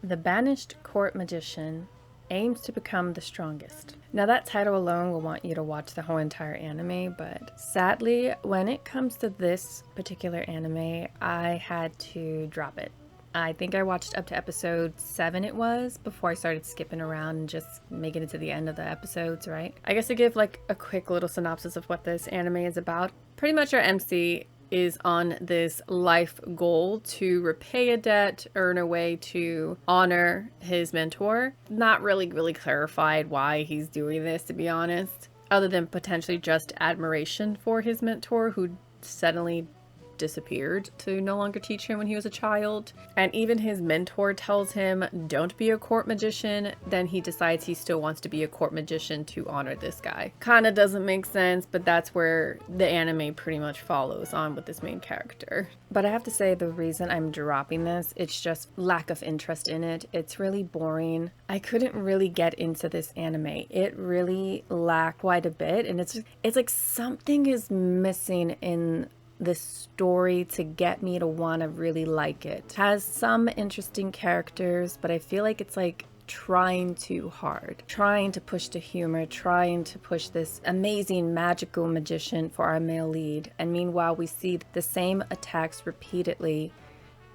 The Banished Court Magician aims to become the strongest. Now that title alone will want you to watch the whole entire anime, but sadly, when it comes to this particular anime, I had to drop it. I think I watched up to episode 7 it was, before I started skipping around and just making it to the end of the episodes, right? I guess to give like a quick little synopsis of what this anime is about. Pretty much our MC is on this life goal to repay a debt, earn a way to honor his mentor. Not really clarified why he's doing this, to be honest, other than potentially just admiration for his mentor who suddenly disappeared to no longer teach him when he was a child. And even his mentor tells him, don't be a court magician. Then he decides he still wants to be a court magician to honor this guy. Kinda doesn't make sense, but that's where the anime pretty much follows on with this main character. But I have to say, the reason I'm dropping this, it's just lack of interest in it. It's really boring. I couldn't really get into this anime. It really lacked quite a bit, and it's like something is missing in this story to get me to want to really like it. It has some interesting characters, but I feel like it's like trying too hard, trying to push the humor, trying to push this amazing magical magician for our male lead. And meanwhile, we see the same attacks repeatedly.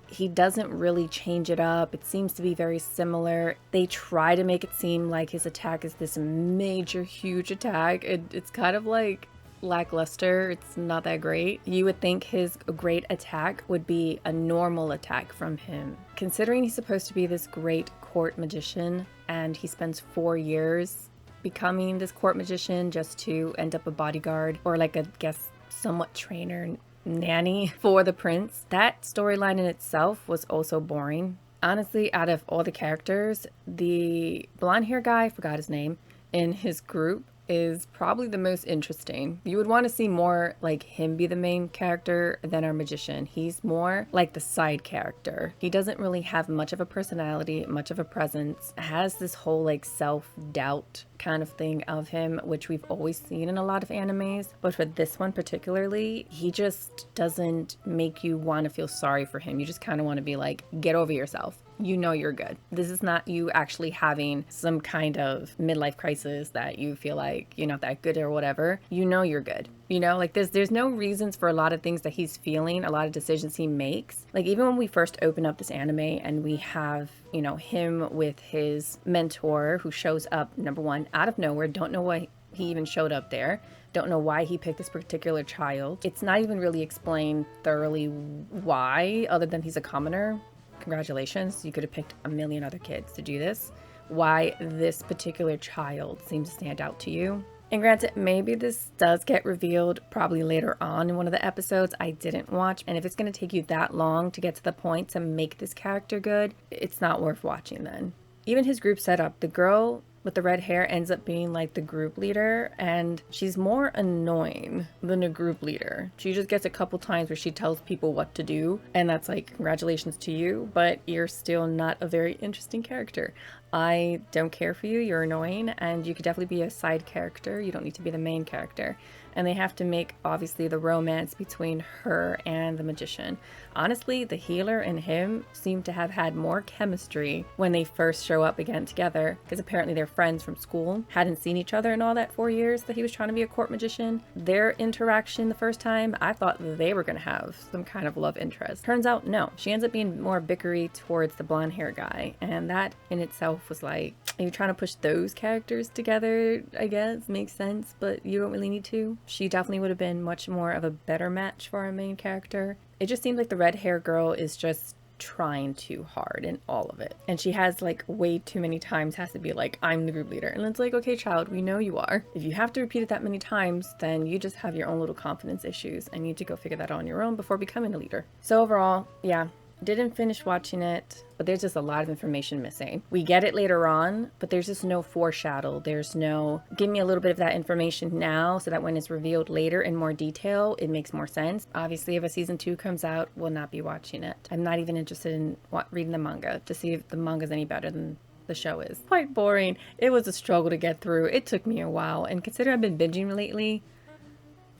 He doesn't really change it up. It seems to be very similar. They try to make it seem like his attack is this major, huge attack. It's kind of like lackluster. It's not that great. You would think his great attack would be a normal attack from him. Considering he's supposed to be this great court magician and he spends 4 years becoming this court magician just to end up a bodyguard or like a somewhat trainer nanny for the prince. That storyline in itself was also boring. Honestly, out of all the characters, the blonde hair guy, I forgot his name, in his group is probably the most interesting. You would want to see more like him be the main character than our magician. He's more like the side character. He doesn't really have much of a personality, much of a presence, has this whole like self-doubt kind of thing of him, which we've always seen in a lot of animes. But for this one particularly, he just doesn't make you want to feel sorry for him. You just kind of want to be like, get over yourself. You know you're good. This is not you actually having some kind of midlife crisis that you feel like you're not that good or whatever. You know you're good. You know, like there's no reasons for a lot of things that he's feeling, a lot of decisions he makes. Like even when we first open up this anime and we have, you know, him with his mentor who shows up, number one, out of nowhere, don't know why he even showed up there. Don't know why he picked this particular child. It's not even really explained thoroughly why, other than he's a commoner. Congratulations, you could have picked a million other kids to do this. Why this particular child seems to stand out to you. And granted, maybe this does get revealed probably later on in one of the episodes I didn't watch. And if it's going to take you that long to get to the point to make this character good, it's not worth watching then. Even his group setup, the girl with the red hair ends up being like the group leader, and she's more annoying than a group leader. She just gets a couple times where she tells people what to do, and that's like, congratulations to you, but you're still not a very interesting character. I don't care for you, you're annoying, and you could definitely be a side character. You don't need to be the main character. And they have to make, obviously, the romance between her and the magician. Honestly, the healer and him seem to have had more chemistry when they first show up again together, because apparently they're friends from school, hadn't seen each other in all that 4 years that he was trying to be a court magician. Their interaction the first time, I thought they were going to have some kind of love interest. Turns out, no. She ends up being more bickery towards the blonde hair guy, and that in itself was like, you're trying to push those characters together, I guess, makes sense, but you don't really need to. She definitely would have been much more of a better match for our main character. It just seems like the red hair girl is just trying too hard in all of it. And she has like way too many times has to be like, I'm the group leader. And it's like, okay, child, we know you are. If you have to repeat it that many times, then you just have your own little confidence issues and you need to go figure that out on your own before becoming a leader. So overall, yeah, didn't finish watching it, but there's just a lot of information missing. We get it later on, but there's just no foreshadow. There's no, give me a little bit of that information now so that when it's revealed later in more detail, it makes more sense. Obviously, if a season 2 comes out, we'll not be watching it. I'm not even interested in reading the manga to see if the manga's any better than the show is. Quite boring. It was a struggle to get through. It took me a while, and considering I've been binging lately,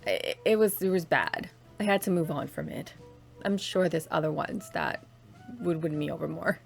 it was bad. I had to move on from it. I'm sure there's other ones that would win me over more.